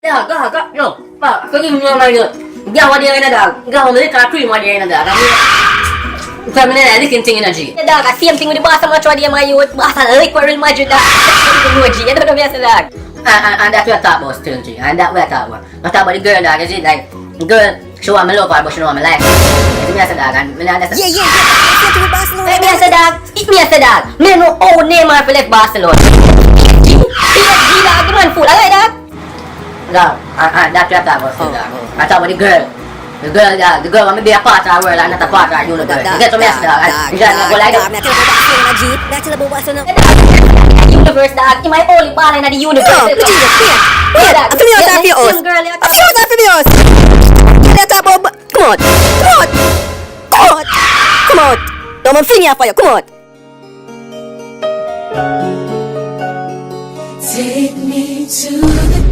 Dah, kau, yo, pak, kau ni memang mana? Dia awak dia dah, kau ni kau tu dia dah. Kau mana ada kencing energy. Dah, kasi yang tinggal di bahasa macam dia mayu, bahasa lagi Real Madrid dah. Emoji, itu dah biasa dah. Anda tu tak bos tu, anda tu tak bos. Mata balik girl dah, kasi like girl, show amal lo, bos show amal like. Itu biasa dah kan, mana ada. Yeah. Biasa dah, biasa dah. Menu oh Neymar pilih Barcelona. Gila, gimana full agak dah. Dah, dah tu tak bos dah. Mata balik girl. The girl mami biar part our lah, nak part lah you know girl. Kita tu biasa dah kan. Jangan boleh dah. Nak cakap bahasa nak. Universe dah, ini my only balai na di universe. Aku ni orang Fios. Aku ni orang Fios. Kita tak bawa. Come on. Don't finish apa ya? Come on. Take me to the